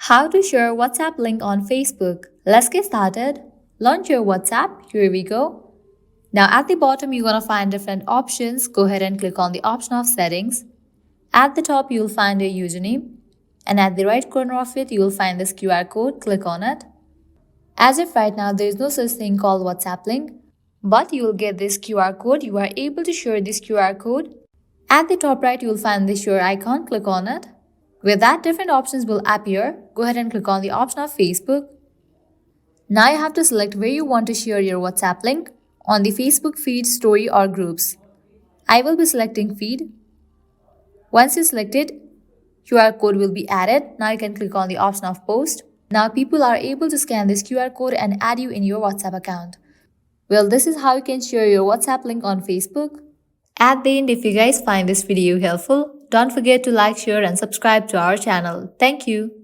How to share WhatsApp link on Facebook. Let's get started. Launch your WhatsApp. Here we go. Now at the bottom you're going to find different options. Go ahead and click on the option of settings. At the top you'll find your username. And at the right corner of it you will find this QR code. Click on it. As if right now there is no such thing called WhatsApp link. But you will get this QR code. You are able to share this QR code. At the top right you will find this share icon. Click on it. With that, different options will appear. Go ahead and click on the option of Facebook. Now you have to select where you want to share your WhatsApp link on the Facebook feed, story or groups. I will be selecting feed. Once you select it, QR code will be added. Now you can click on the option of post. Now people are able to scan this QR code and add you in your WhatsApp account. Well, this is how you can share your WhatsApp link on Facebook. At the end, if you guys find this video helpful, don't forget to like, share and subscribe to our channel. Thank you.